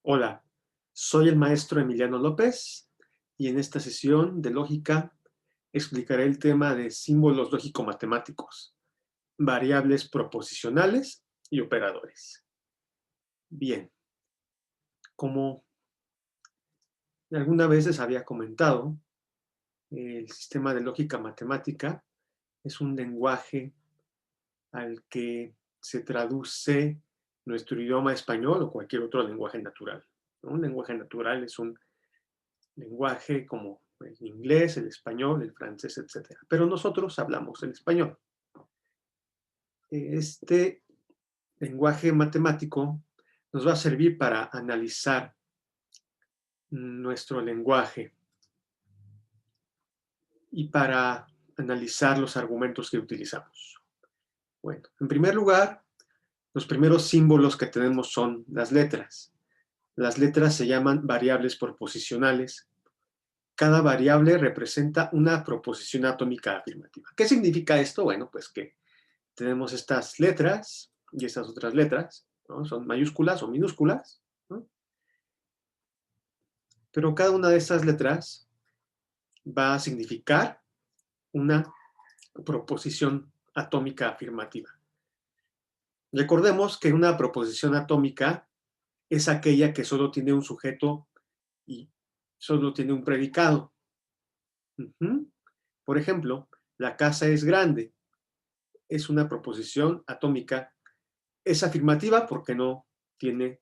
Hola, soy el maestro Emiliano López y en esta sesión de lógica explicaré el tema de símbolos lógico-matemáticos, variables proposicionales y operadores. Bien, como alguna vez les había comentado, el sistema de lógica matemática es un lenguaje al que se traduce nuestro idioma español o cualquier otro lenguaje natural, ¿no? Un lenguaje natural es un lenguaje como el inglés, el español, el francés, etcétera. Pero nosotros hablamos el español. Este lenguaje matemático nos va a servir para analizar nuestro lenguaje y para analizar los argumentos que utilizamos. Bueno, en primer lugar, los primeros símbolos que tenemos son las letras. Las letras se llaman variables proposicionales. Cada variable representa una proposición atómica afirmativa. ¿Qué significa esto? Bueno, pues que tenemos estas letras y estas otras letras, ¿no? Son mayúsculas o minúsculas, ¿no? Pero cada una de estas letras va a significar una proposición atómica afirmativa. Recordemos que una proposición atómica es aquella que solo tiene un sujeto y solo tiene un predicado. Por ejemplo, la casa es grande. Es una proposición atómica. Es afirmativa porque no tiene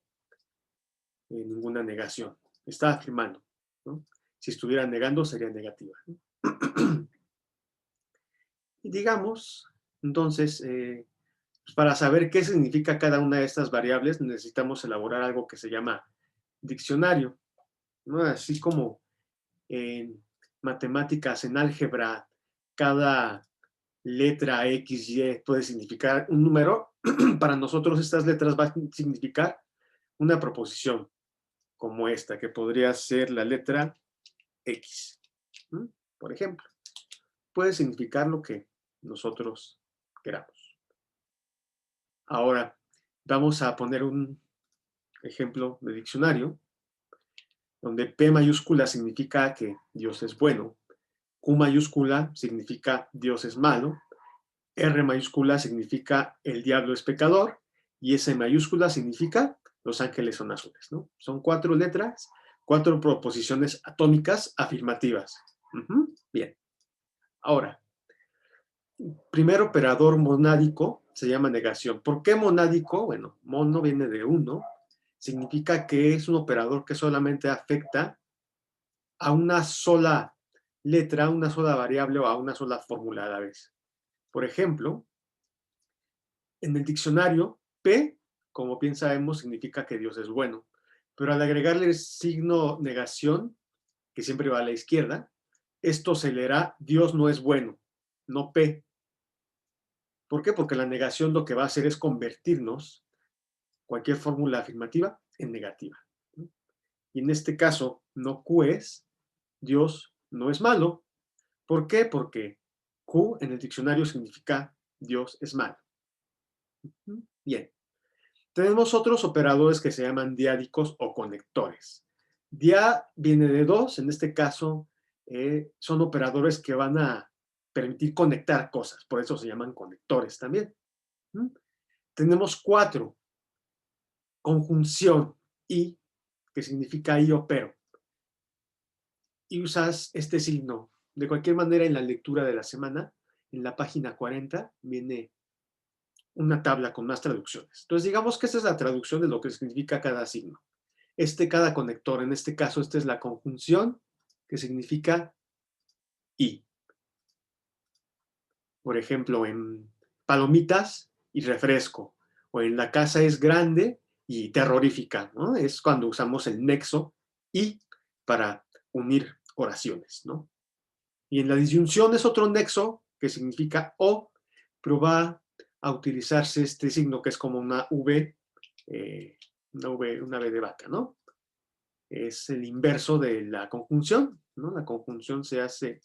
ninguna negación. Está afirmando, ¿no? Si estuviera negando, sería negativa, ¿no? Y digamos, entonces, pues para saber qué significa cada una de estas variables, necesitamos elaborar algo que se llama diccionario, ¿no? Así como en matemáticas, en álgebra, cada letra X, Y puede significar un número, para nosotros estas letras van a significar una proposición, como esta, que podría ser la letra X, ¿m? Por ejemplo. Puede significar lo que nosotros queramos. Ahora, vamos a poner un ejemplo de diccionario, donde P mayúscula significa que Dios es bueno, Q mayúscula significa Dios es malo, R mayúscula significa el diablo es pecador, y S mayúscula significa los ángeles son azules, ¿no? Son 4 letras, 4 proposiciones atómicas afirmativas. Bien. Ahora, primer operador monádico se llama negación. ¿Por qué monádico? Bueno, mono viene de uno, significa que es un operador que solamente afecta a una sola letra, a una sola variable o a una sola fórmula a la vez. Por ejemplo, en el diccionario, P, como bien sabemos, significa que Dios es bueno, pero al agregarle el signo negación, que siempre va a la izquierda, esto se leerá Dios no es bueno, no P. ¿Por qué? Porque la negación lo que va a hacer es convertirnos cualquier fórmula afirmativa en negativa. Y en este caso, no Q es, Dios no es malo. ¿Por qué? Porque Q en el diccionario significa Dios es malo. Bien. Tenemos otros operadores que se llaman diádicos o conectores. Dia viene de dos, en este caso son operadores que van a permitir conectar cosas, por eso se llaman conectores también. Tenemos 4, conjunción y, que significa y opero. Y usas este signo. De cualquier manera, en la lectura de la semana, en la página 40, viene una tabla con más traducciones. Entonces, digamos que esta es la traducción de lo que significa cada signo. Cada conector, en este caso, esta es la conjunción, que significa y. Por ejemplo, en palomitas y refresco, o en la casa es grande y terrorífica, ¿no? Es cuando usamos el nexo y para unir oraciones, ¿no? Y en la disyunción es otro nexo que significa o, pero va a utilizarse este signo que es como una V, una V de vaca, ¿no? Es el inverso de la conjunción, ¿no? La conjunción se hace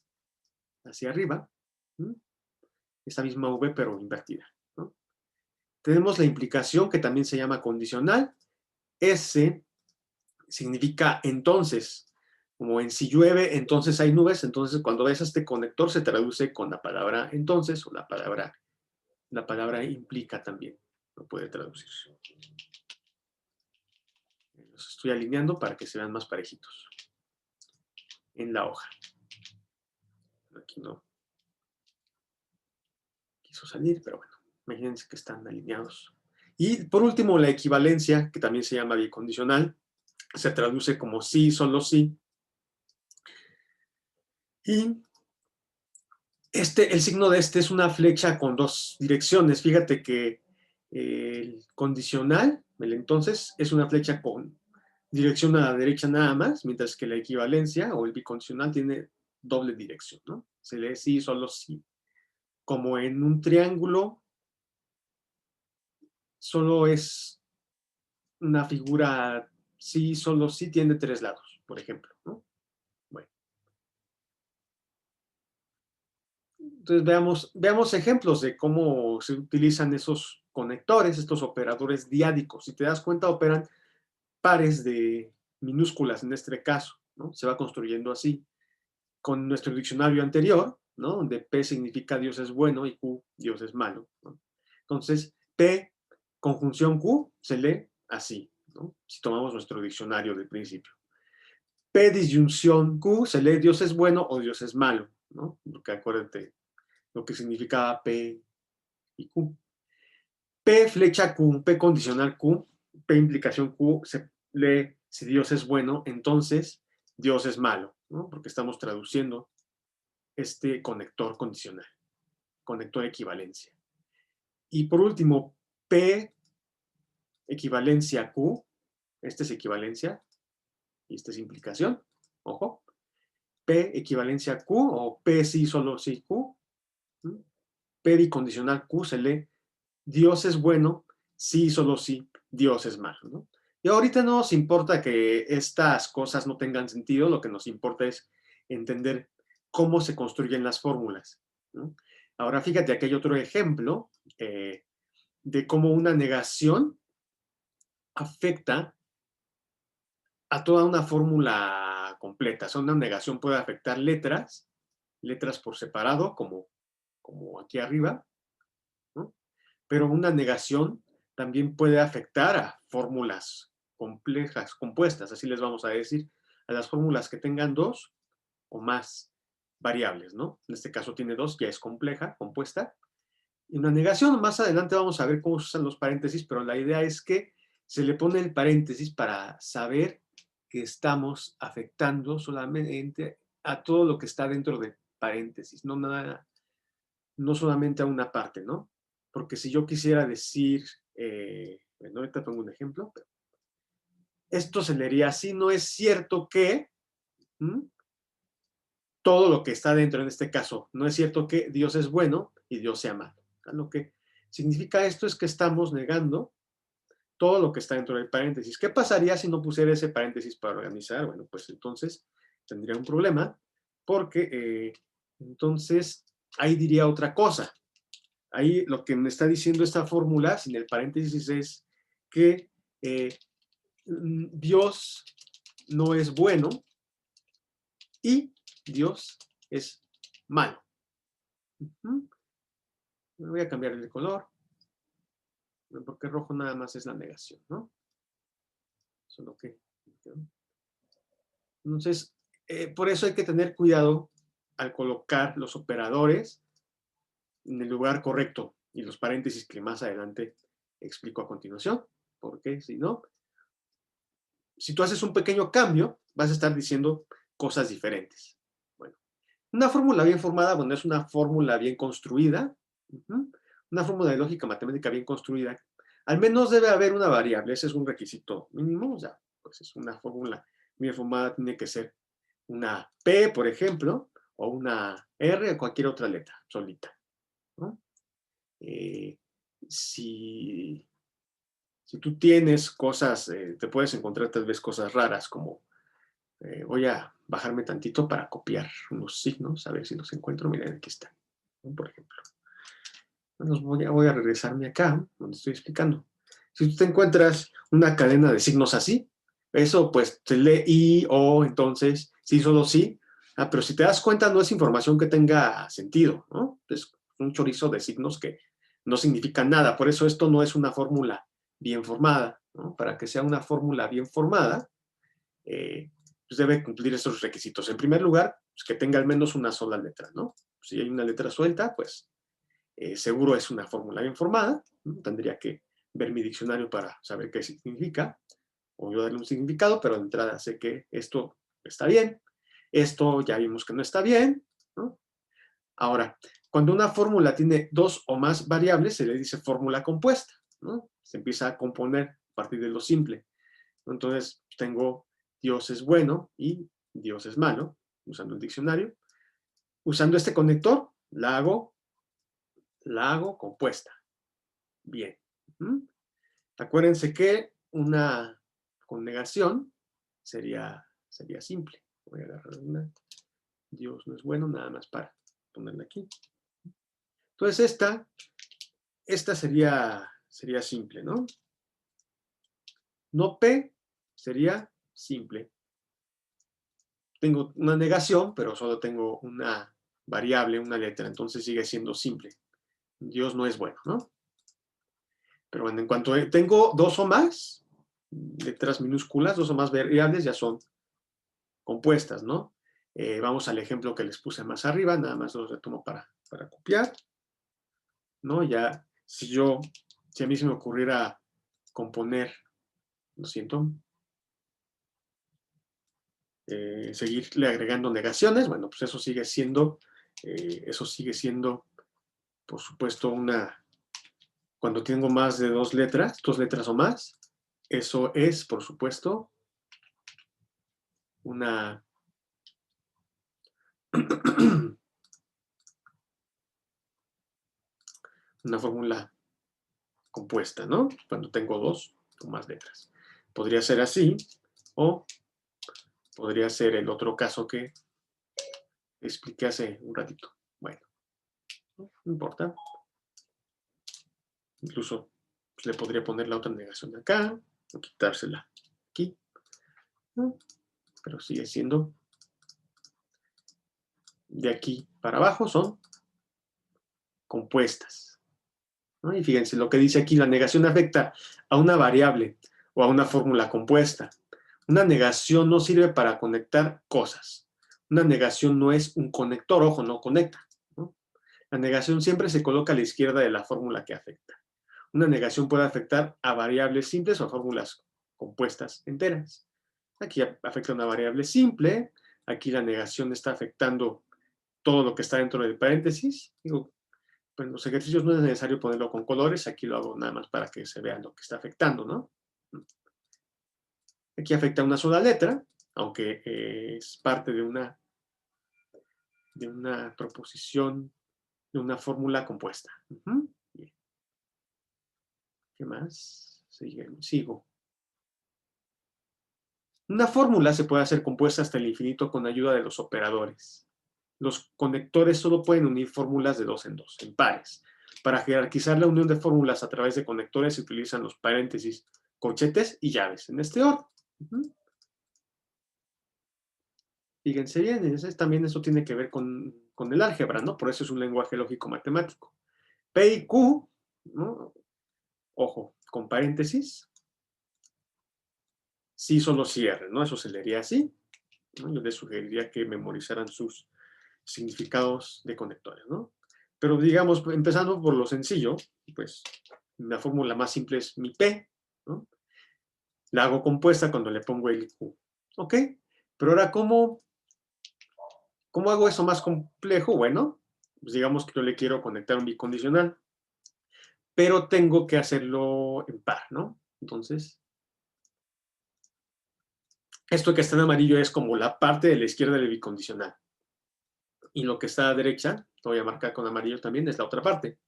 hacia arriba, ¿no? Esta misma V pero invertida, ¿no? Tenemos la implicación que también se llama condicional. S significa entonces. Como en si llueve, entonces hay nubes. Entonces, cuando ves este conector, se traduce con la palabra entonces o la palabra implica también. Lo puede traducir. Los estoy alineando para que se vean más parejitos en la hoja. Aquí no quiso salir, pero bueno, imagínense que están alineados. Y por último, la equivalencia, que también se llama bicondicional, se traduce como sí, solo sí. Y el signo de este es una flecha con dos direcciones. Fíjate que el condicional, el entonces, es una flecha con dirección a la derecha nada más, mientras que la equivalencia o el bicondicional tiene doble dirección, ¿no? Se lee sí, solo sí. Como en un triángulo, solo es una figura sí, solo sí tiene tres lados, por ejemplo, ¿no? Bueno, entonces veamos ejemplos de cómo se utilizan esos conectores, estos operadores diádicos. Si te das cuenta, operan pares de minúsculas en este caso, ¿no? Se va construyendo así. Con nuestro diccionario anterior, ¿no? Donde P significa Dios es bueno y Q, Dios es malo, ¿no? Entonces, P, conjunción Q, se lee así, ¿no? Si tomamos nuestro diccionario del principio. P, disyunción Q, se lee Dios es bueno o Dios es malo, ¿no? Porque acuérdate lo que significaba P y Q. P, flecha Q, P condicional Q, P implicación Q, se lee si Dios es bueno, entonces Dios es malo, ¿no? Porque estamos traduciendo este conector condicional, conector equivalencia. Y por último, P equivalencia Q, esta es equivalencia y esta es implicación, ojo, P equivalencia Q o P sí, solo sí Q, P bicondicional Q se lee Dios es bueno, sí, solo sí, Dios es malo, ¿no? Y ahorita no nos importa que estas cosas no tengan sentido, lo que nos importa es entender cómo se construyen las fórmulas, ¿no? Ahora fíjate, aquí hay otro ejemplo de cómo una negación afecta a toda una fórmula completa. O sea, una negación puede afectar letras por separado, como aquí arriba, ¿no? Pero una negación también puede afectar a fórmulas complejas, compuestas, así les vamos a decir, a las fórmulas que tengan dos o más variables, ¿no? En este caso tiene dos, ya es compleja, compuesta. Y una negación, más adelante vamos a ver cómo se usan los paréntesis, pero la idea es que se le pone el paréntesis para saber que estamos afectando solamente a todo lo que está dentro de paréntesis, no solamente a una parte, ¿no? Porque si yo quisiera decir, bueno, ahorita pongo un ejemplo, pero esto se leería así, no es cierto que todo lo que está dentro, en este caso, no es cierto que Dios es bueno y Dios sea malo. Lo que significa esto es que estamos negando todo lo que está dentro del paréntesis. ¿Qué pasaría si no pusiera ese paréntesis para organizar? Bueno, pues entonces tendría un problema porque entonces ahí diría otra cosa. Ahí lo que me está diciendo esta fórmula sin el paréntesis es que Dios no es bueno y Dios es malo. Voy a cambiar el color porque rojo nada más es la negación, ¿no? Solo que... Entonces, por eso hay que tener cuidado al colocar los operadores en el lugar correcto y los paréntesis que más adelante explico a continuación, porque si no, si tú haces un pequeño cambio, vas a estar diciendo cosas diferentes. Bueno, una fórmula bien formada, bueno, es una fórmula bien construida, una fórmula de lógica matemática bien construida. Al menos debe haber una variable, ese es un requisito mínimo, o sea, pues es una fórmula bien formada, tiene que ser una P, por ejemplo, o una R o cualquier otra letra solita, ¿no? Si tú tienes cosas, te puedes encontrar tal vez cosas raras como voy a bajarme tantito para copiar unos signos, a ver si los encuentro. Miren, aquí están, ¿no? Por ejemplo. Bueno, voy a regresarme acá, donde estoy explicando. Si tú te encuentras una cadena de signos así, Eso pues se lee y, o, entonces, sí, solo sí. Pero si te das cuenta, no es información que tenga sentido, ¿no? Es un chorizo de signos que no significan nada. Por eso esto no es una fórmula bien formada, ¿no? Para que sea una fórmula bien formada, pues debe cumplir esos requisitos. En primer lugar, pues que tenga al menos una sola letra, ¿no? Si hay una letra suelta, pues seguro es una fórmula bien formada, ¿no? Tendría que ver mi diccionario para saber qué significa, o yo darle un significado, pero de entrada sé que esto está bien, esto ya vimos que no está bien, ¿no? Ahora, cuando una fórmula tiene dos o más variables, se le dice fórmula compuesta, ¿no? Se empieza a componer a partir de lo simple. Entonces, tengo Dios es bueno y Dios es malo, usando el diccionario. Usando este conector, la hago compuesta. Bien. Acuérdense que una connegación sería simple. Voy a agarrar una. Dios no es bueno, nada más para ponerla aquí. Entonces esta sería simple, ¿no? No P sería simple. Tengo una negación, pero solo tengo una variable, una letra, entonces sigue siendo simple. Dios no es bueno, ¿no? Pero bueno, en cuanto tengo dos o más letras minúsculas, dos o más variables, ya son compuestas, ¿no? Vamos al ejemplo que les puse más arriba, nada más los retomo para copiar, ¿no? Ya, si a mí se me ocurriera componer, lo siento, seguirle agregando negaciones, bueno, pues eso sigue siendo, por supuesto, cuando tengo más de dos letras o más, eso es, por supuesto, una una fórmula compuesta, ¿no? Cuando tengo dos o más letras. Podría ser así, o podría ser el otro caso que expliqué hace un ratito. Bueno, no importa. Incluso pues, le podría poner la otra negación acá, o quitársela aquí, ¿no? Pero sigue siendo de aquí para abajo, son compuestas, ¿no? Y fíjense, lo que dice aquí, la negación afecta a una variable o a una fórmula compuesta. Una negación no sirve para conectar cosas. Una negación no es un conector, ojo, no conecta, ¿no? La negación siempre se coloca a la izquierda de la fórmula que afecta. Una negación puede afectar a variables simples o a fórmulas compuestas enteras. Aquí afecta a una variable simple, aquí la negación está afectando todo lo que está dentro del paréntesis. Digo, pues en los ejercicios no es necesario ponerlo con colores, aquí lo hago nada más para que se vea lo que está afectando, ¿no? Aquí afecta una sola letra, aunque es parte de una proposición, de una fórmula compuesta. Bien. ¿Qué más? Sigo. Una fórmula se puede hacer compuesta hasta el infinito con ayuda de los operadores. Los conectores solo pueden unir fórmulas de dos en dos, en pares. Para jerarquizar la unión de fórmulas a través de conectores se utilizan los paréntesis, corchetes y llaves, en este orden. Fíjense bien, también eso tiene que ver con el álgebra, ¿no? Por eso es un lenguaje lógico-matemático. P y Q, ¿no? Ojo, con paréntesis, sí solo cierre, ¿no? Eso se leería así, ¿no? Yo les sugeriría que memorizaran sus significados de conectores, ¿no? Pero digamos, empezando por lo sencillo, pues la fórmula más simple es mi P, ¿no? La hago compuesta cuando le pongo el Q, ¿ok? Pero ahora, ¿cómo hago eso más complejo? Bueno, pues digamos que yo le quiero conectar un bicondicional, pero tengo que hacerlo en par, ¿no? Entonces, esto que está en amarillo es como la parte de la izquierda del bicondicional. Y lo que está a la derecha, lo voy a marcar con amarillo también, es la otra parte.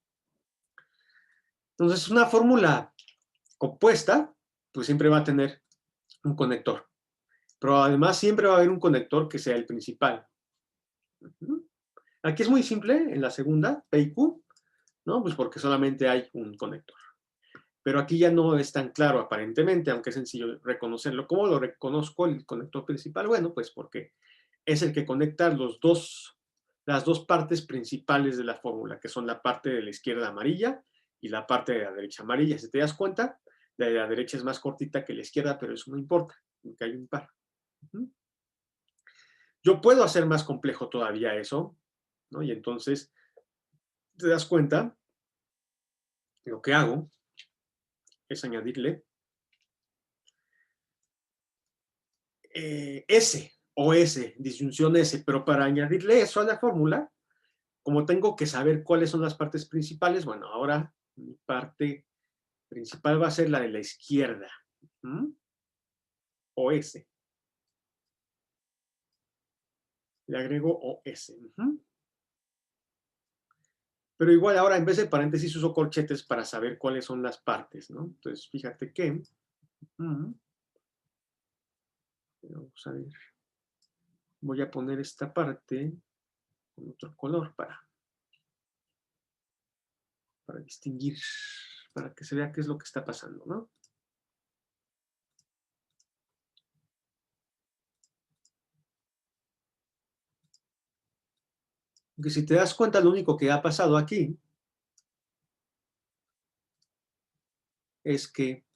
Entonces, una fórmula compuesta, pues siempre va a tener un conector. Pero además siempre va a haber un conector que sea el principal. Aquí es muy simple, en la segunda, P y Q, ¿no? Pues porque solamente hay un conector. Pero aquí ya no es tan claro aparentemente, aunque es sencillo reconocerlo. ¿Cómo lo reconozco el conector principal? Bueno, pues porque es el que conecta las dos partes principales de la fórmula, que son la parte de la izquierda amarilla y la parte de la derecha amarilla. Si te das cuenta, la de la derecha es más cortita que la izquierda, pero eso no importa, porque hay un par. Yo puedo hacer más complejo todavía eso, ¿no? Y entonces, te das cuenta, lo que hago es añadirle S o S, disyunción S, pero para añadirle eso a la fórmula, como tengo que saber cuáles son las partes principales, bueno, ahora mi parte principal va a ser la de la izquierda, o S. Le agrego OS. Pero igual ahora en vez de paréntesis uso corchetes para saber cuáles son las partes, ¿no? Entonces, fíjate que... vamos a ver. Voy a poner esta parte con otro color para distinguir, para que se vea qué es lo que está pasando, ¿no? Porque si te das cuenta, lo único que ha pasado aquí es que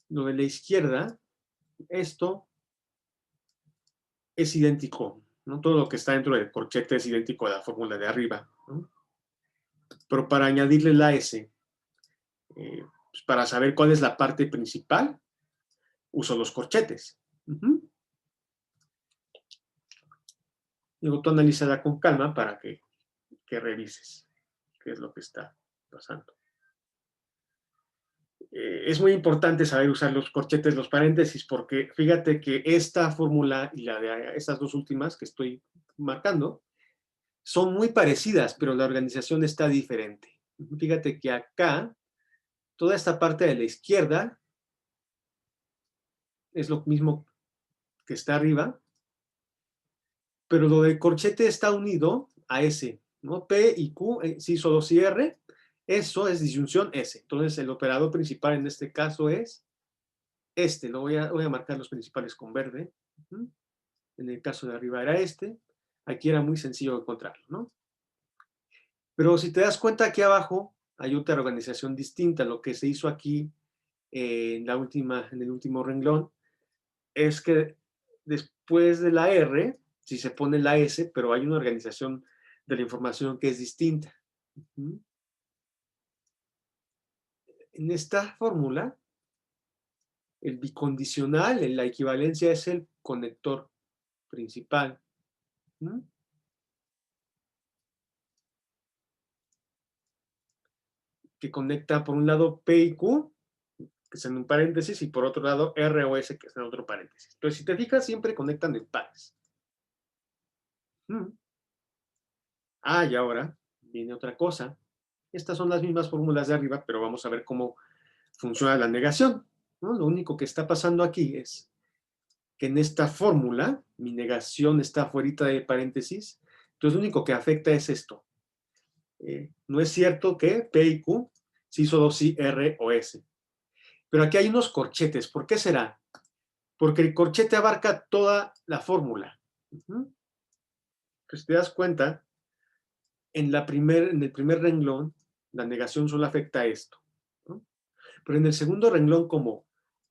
lo de la izquierda, esto es idéntico, ¿no? Todo lo que está dentro del corchete es idéntico a la fórmula de arriba, ¿no? Pero para añadirle la S, pues para saber cuál es la parte principal, uso los corchetes. Digo, tú analízala con calma para que revises qué es lo que está pasando. Es muy importante saber usar los corchetes, los paréntesis, porque fíjate que esta fórmula y la de estas dos últimas que estoy marcando son muy parecidas, pero la organización está diferente. Fíjate que acá, toda esta parte de la izquierda es lo mismo que está arriba, pero lo del corchete está unido a S, ¿no? P y Q, sí, solo si R, eso es disyunción S. Entonces, el operador principal en este caso es este. Voy a marcar los principales con verde. En el caso de arriba era este. Aquí era muy sencillo encontrarlo, ¿no? Pero si te das cuenta, aquí abajo hay otra organización distinta. Lo que se hizo aquí en el último renglón es que después de la R, si se pone la S, pero hay una organización de la información que es distinta. En esta fórmula, el bicondicional, la equivalencia es el conector principal. Que conecta por un lado P y Q, que es en un paréntesis, y por otro lado R o S, que es en otro paréntesis. Entonces, si te fijas, siempre conectan en pares. Y ahora viene otra cosa. Estas son las mismas fórmulas de arriba, pero vamos a ver cómo funciona la negación, ¿no? Lo único que está pasando aquí es que en esta fórmula, mi negación está fuera de paréntesis, entonces lo único que afecta es esto. No es cierto que P y Q, sí, solo sí R o S. Pero aquí hay unos corchetes. ¿Por qué será? Porque el corchete abarca toda la fórmula. Pues si te das cuenta, en el primer renglón, la negación solo afecta a esto, ¿no? Pero en el segundo renglón, como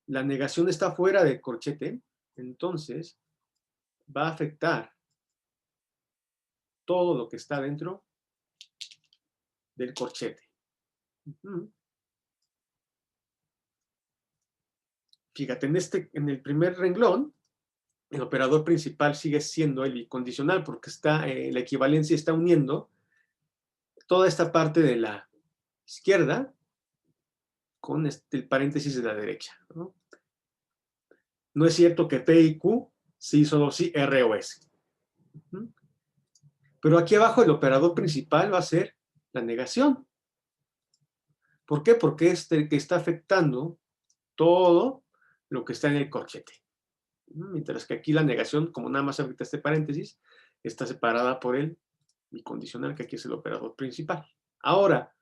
la negación está fuera del corchete, entonces va a afectar todo lo que está dentro del corchete. Fíjate, en el primer renglón, el operador principal sigue siendo el bicondicional porque la equivalencia está uniendo toda esta parte de la izquierda con el paréntesis de la derecha, ¿no? No es cierto que P y Q, sí, solo sí, R o S. Pero aquí abajo el operador principal va a ser la negación. ¿Por qué? Porque es el que está afectando todo lo que está en el corchete. Mientras que aquí la negación, como nada más afecta este paréntesis, está separada por el bicondicional, que aquí es el operador principal. Ahora,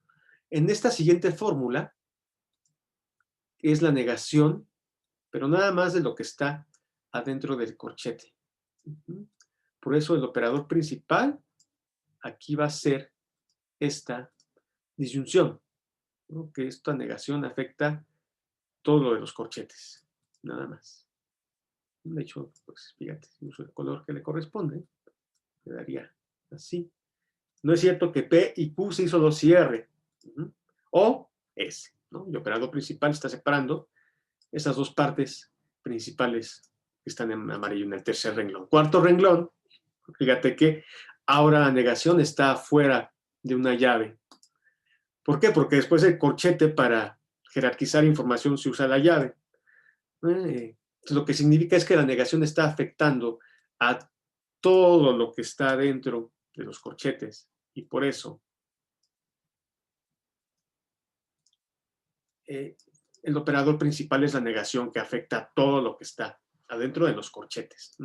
en esta siguiente fórmula, es la negación, pero nada más de lo que está adentro del corchete. Por eso el operador principal aquí va a ser esta disyunción, ¿no? Que esta negación afecta todo lo de los corchetes, nada más. De hecho, pues fíjate, si uso el color que le corresponde, quedaría así. No es cierto que P y Q se hizo los cierre. O S, ¿no? El operador principal está separando esas dos partes principales que están en amarillo en el tercer renglón. Cuarto renglón, fíjate que ahora la negación está fuera de una llave. ¿Por qué? Porque después el corchete para jerarquizar información se usa la llave. Lo que significa es que la negación está afectando a todo lo que está dentro de los corchetes y por eso el operador principal es la negación que afecta a todo lo que está adentro de los corchetes.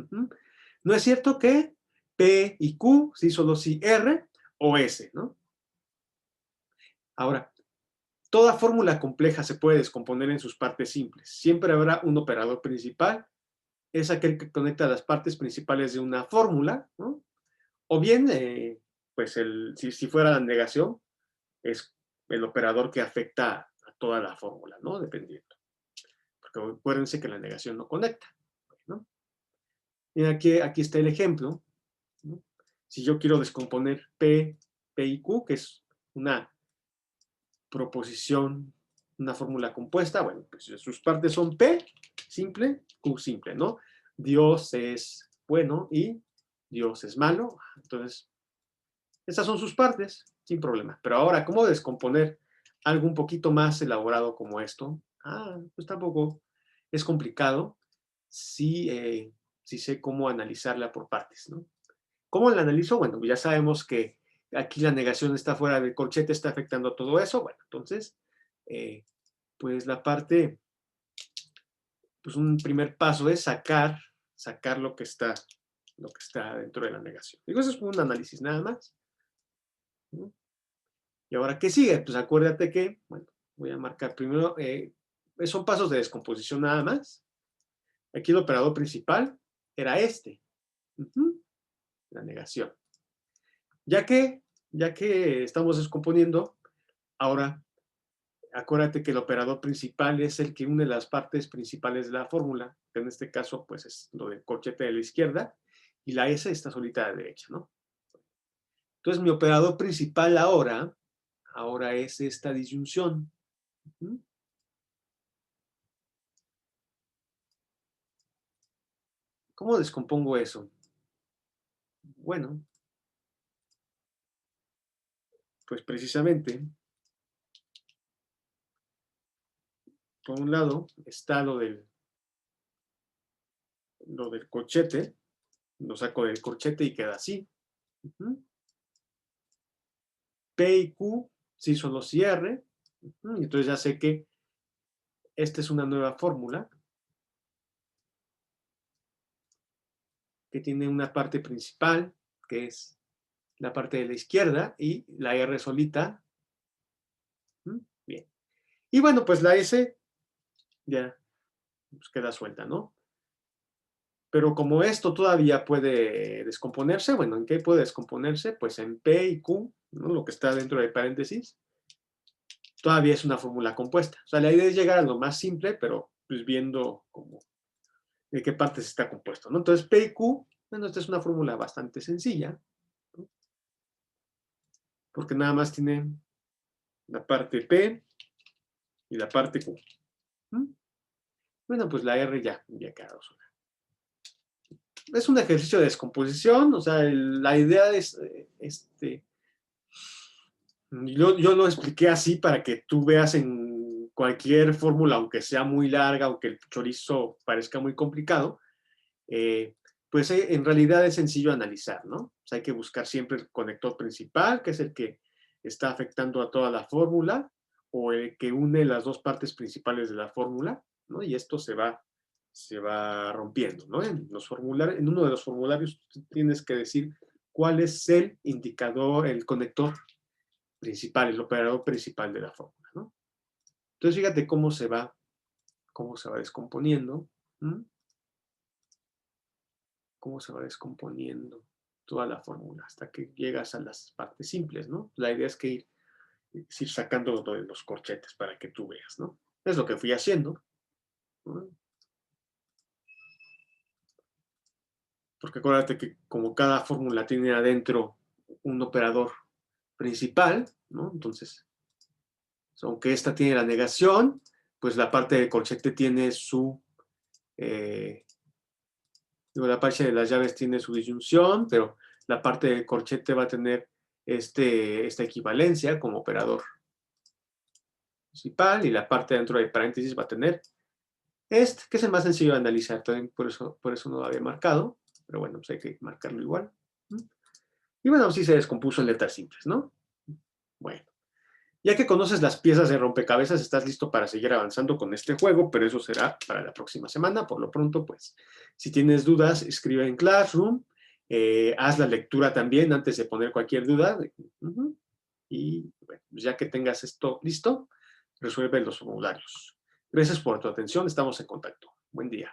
No es cierto que P y Q, sí, solo sí R o S, ¿no? Ahora, toda fórmula compleja se puede descomponer en sus partes simples. Siempre habrá un operador principal, es aquel que conecta las partes principales de una fórmula, ¿no? O bien, pues si fuera la negación, es el operador que afecta a toda la fórmula, ¿no? Dependiendo. Porque acuérdense que la negación no conecta, ¿no? Y aquí está el ejemplo, ¿no? Si yo quiero descomponer P y Q, que es una proposición, una fórmula compuesta, bueno, pues sus partes son P simple, Q simple, ¿no? Dios es bueno y Dios es malo. Entonces, estas son sus partes, sin problema. Pero ahora, ¿cómo descomponer algo un poquito más elaborado como esto? Pues tampoco es complicado si sé cómo analizarla por partes, ¿no? ¿Cómo la analizo? Bueno, ya sabemos que aquí la negación está fuera del corchete, está afectando todo eso. Bueno, entonces, pues la parte, pues un primer paso es sacar lo que está dentro de la negación. Digo, eso es un análisis nada más, ¿no? Y ahora, ¿qué sigue? Pues acuérdate que, bueno, voy a marcar primero, son pasos de descomposición nada más. Aquí el operador principal era este, la negación. Ya que estamos descomponiendo, ahora acuérdate que el operador principal es el que une las partes principales de la fórmula, que en este caso pues es lo del corchete de la izquierda, y la S está solita a la derecha, ¿no? Entonces mi operador principal ahora es esta disyunción. ¿Cómo descompongo eso? Bueno, pues precisamente, por un lado está lo del corchete, lo saco del corchete y queda así. P y Q sí son los R, y entonces ya sé que esta es una nueva fórmula que tiene una parte principal, que es la parte de la izquierda, y la R solita. Bien. Y bueno, pues la S ya pues queda suelta, ¿no? Pero como esto todavía puede descomponerse, bueno, ¿en qué puede descomponerse? Pues en P y Q, ¿no? Lo que está dentro de paréntesis, todavía es una fórmula compuesta. O sea, la idea es llegar a lo más simple, pero pues viendo como de qué partes está compuesto, ¿no? Entonces, P y Q, bueno, esta es una fórmula bastante sencilla, ¿no? Porque nada más tiene la parte P y la parte Q. Bueno, pues la R ya quedado sola. Es un ejercicio de descomposición, o sea, la idea es, yo lo expliqué así para que tú veas en cualquier fórmula, aunque sea muy larga, aunque el chorizo parezca muy complicado, pues en realidad es sencillo analizar, ¿no? O sea, hay que buscar siempre el conector principal, que es el que está afectando a toda la fórmula, o el que une las dos partes principales de la fórmula, ¿no? Y esto se va rompiendo, ¿no? En uno de los formularios tienes que decir cuál es el indicador, el conector principal, el operador principal de la fórmula, ¿no? Entonces, fíjate cómo se va cómo se va descomponiendo. ¿Mm? Cómo se va descomponiendo toda la fórmula hasta que llegas a las partes simples, ¿no? La idea es que ir sacando de los corchetes para que tú veas, ¿no? Es lo que fui haciendo, ¿no? Porque acuérdate que como cada fórmula tiene adentro un operador principal, ¿no? Entonces, aunque esta tiene la negación, pues la parte del corchete tiene su, eh, la parte de las llaves tiene su disyunción, pero la parte del corchete va a tener esta equivalencia como operador principal y la parte dentro de paréntesis va a tener que es el más sencillo de analizar, también por eso no lo había marcado, pero bueno, pues hay que marcarlo igual. Y bueno, sí se descompuso en letras simples, ¿no? Bueno, ya que conoces las piezas de rompecabezas, estás listo para seguir avanzando con este juego, pero eso será para la próxima semana. Por lo pronto, pues, si tienes dudas, escribe en Classroom, haz la lectura también antes de poner cualquier duda. Y bueno, pues ya que tengas esto listo, resuelve los formularios. Gracias por tu atención, estamos en contacto. Buen día.